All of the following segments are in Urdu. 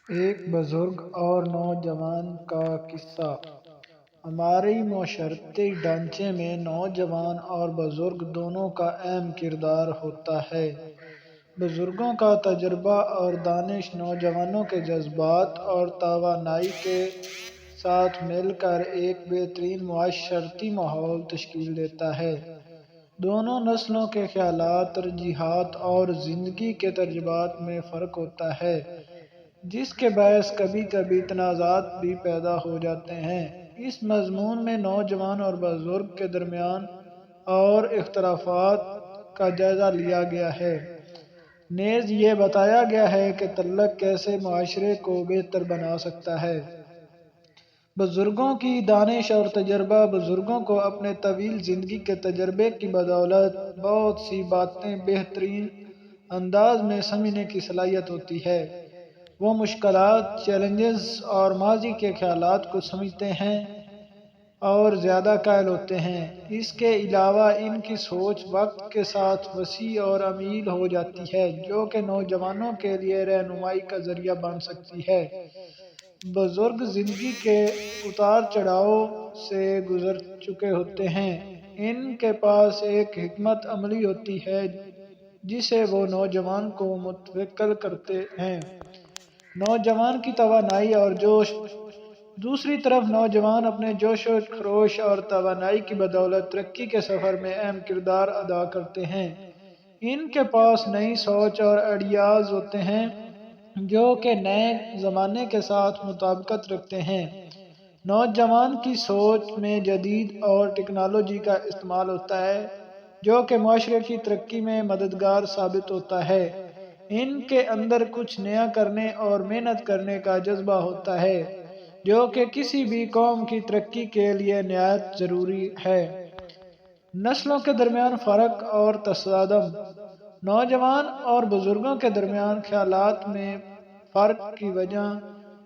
ایک بزرگ اور نوجوان کا قصہ۔ ہماری معاشرتی ڈھانچے میں نوجوان اور بزرگ دونوں کا اہم کردار ہوتا ہے۔ بزرگوں کا تجربہ اور دانش نوجوانوں کے جذبات اور توانائی کے ساتھ مل کر ایک بہترین معاشرتی ماحول تشکیل دیتا ہے۔ دونوں نسلوں کے خیالات، ترجیحات اور زندگی کے تجربات میں فرق ہوتا ہے، جس کے باعث کبھی کبھی تنازعات بھی پیدا ہو جاتے ہیں۔ اس مضمون میں نوجوان اور بزرگ کے درمیان اور اختلافات کا جائزہ لیا گیا ہے۔ نیز یہ بتایا گیا ہے کہ تعلق کیسے معاشرے کو بہتر بنا سکتا ہے۔ بزرگوں کی دانش اور تجربہ۔ بزرگوں کو اپنے طویل زندگی کے تجربے کی بدولت بہت سی باتیں بہترین انداز میں سمجھنے کی صلاحیت ہوتی ہے۔ وہ مشکلات، چیلنجز اور ماضی کے خیالات کو سمجھتے ہیں اور زیادہ قائل ہوتے ہیں۔ اس کے علاوہ ان کی سوچ وقت کے ساتھ وسیع اور عمیق ہو جاتی ہے، جو کہ نوجوانوں کے لیے رہنمائی کا ذریعہ بن سکتی ہے۔ بزرگ زندگی کے اتار چڑھاؤ سے گزر چکے ہوتے ہیں۔ ان کے پاس ایک حکمت عملی ہوتی ہے جسے وہ نوجوان کو منتقل کرتے ہیں۔ نوجوان کی توانائی اور جوش۔ دوسری طرف نوجوان اپنے جوش و خروش اور توانائی کی بدولت ترقی کے سفر میں اہم کردار ادا کرتے ہیں۔ ان کے پاس نئی سوچ اور آئیڈیاز ہوتے ہیں جو کہ نئے زمانے کے ساتھ مطابقت رکھتے ہیں۔ نوجوان کی سوچ میں جدید اور ٹیکنالوجی کا استعمال ہوتا ہے جو کہ معاشرے کی ترقی میں مددگار ثابت ہوتا ہے۔ ان کے اندر کچھ نیا کرنے اور محنت کرنے کا جذبہ ہوتا ہے جو کہ کسی بھی قوم کی ترقی کے لیے نہایت ضروری ہے۔ نسلوں کے درمیان فرق اور تصادم۔ نوجوان اور بزرگوں کے درمیان خیالات میں فرق کی وجہ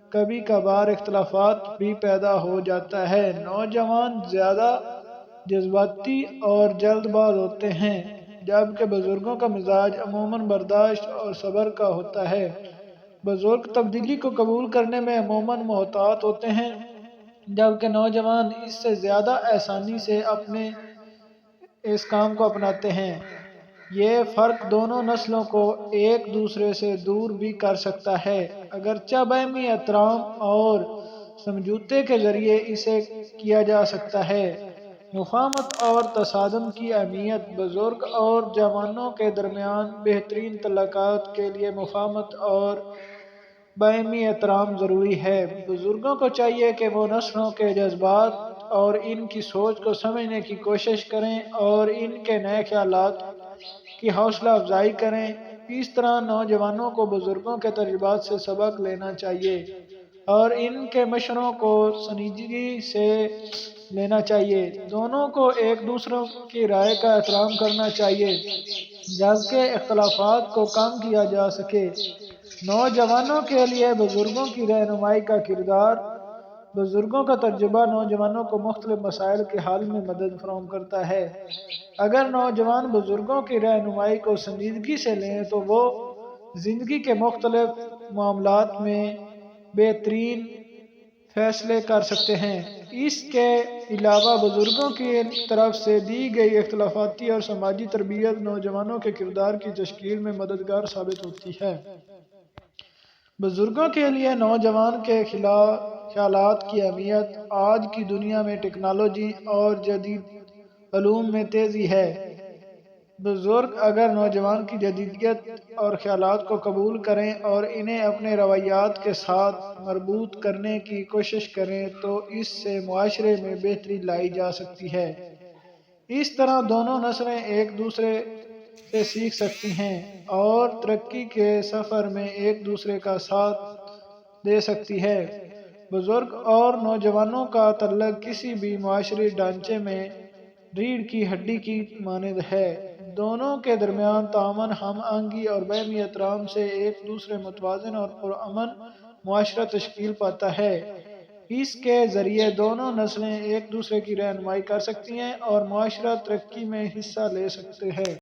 کبھی کبھار اختلافات بھی پیدا ہو جاتا ہے۔ نوجوان زیادہ جذباتی اور جلد باز ہوتے ہیں، جبکہ بزرگوں کا مزاج عموماً برداشت اور صبر کا ہوتا ہے۔ بزرگ تبدیلی کو قبول کرنے میں عموماً محتاط ہوتے ہیں، جبکہ نوجوان اس سے زیادہ آسانی سے اس کام کو اپناتے ہیں۔ یہ فرق دونوں نسلوں کو ایک دوسرے سے دور بھی کر سکتا ہے، اگرچہ باہمی احترام اور سمجھوتے کے ذریعے اسے کیا جا سکتا ہے۔ مفاہمت اور تصادم کی اہمیت۔ بزرگ اور جوانوں کے درمیان بہترین تعلقات کے لیے مفاہمت اور باہمی احترام ضروری ہے۔ بزرگوں کو چاہیے کہ وہ نسلوں کے جذبات اور ان کی سوچ کو سمجھنے کی کوشش کریں اور ان کے نئے خیالات کی حوصلہ افزائی کریں۔ اس طرح نوجوانوں کو بزرگوں کے تجربات سے سبق لینا چاہیے اور ان کے مشوروں کو سنجیدگی سے لینا چاہیے۔ دونوں کو ایک دوسرے کی رائے کا احترام کرنا چاہیے جبکہ اختلافات کو کم کیا جا سکے۔ نوجوانوں کے لیے بزرگوں کی رہنمائی کا کردار۔ بزرگوں کا تجربہ نوجوانوں کو مختلف مسائل کے حل میں مدد فراہم کرتا ہے۔ اگر نوجوان بزرگوں کی رہنمائی کو سنجیدگی سے لیں تو وہ زندگی کے مختلف معاملات میں بہترین فیصلے کر سکتے ہیں۔ اس کے علاوہ بزرگوں کی طرف سے دی گئی اخلاقیاتی اور سماجی تربیت نوجوانوں کے کردار کی تشکیل میں مددگار ثابت ہوتی ہے۔ بزرگوں کے لیے نوجوان کے خیالات کی اہمیت۔ آج کی دنیا میں ٹیکنالوجی اور جدید علوم میں تیزی ہے۔ بزرگ اگر نوجوان کی جدیدیت اور خیالات کو قبول کریں اور انہیں اپنے رویات کے ساتھ مربوط کرنے کی کوشش کریں تو اس سے معاشرے میں بہتری لائی جا سکتی ہے۔ اس طرح دونوں نسلیں ایک دوسرے سے سیکھ سکتی ہیں اور ترقی کے سفر میں ایک دوسرے کا ساتھ دے سکتی ہیں۔ بزرگ اور نوجوانوں کا تعلق کسی بھی معاشرتی ڈھانچے میں ریڑھ کی ہڈی کی مانند ہے۔ دونوں کے درمیان تعاون، ہم آہنگی اور باہمی احترام سے ایک دوسرے متوازن اور پرامن معاشرہ تشکیل پاتا ہے۔ اس کے ذریعے دونوں نسلیں ایک دوسرے کی رہنمائی کر سکتی ہیں اور معاشرہ ترقی میں حصہ لے سکتے ہیں۔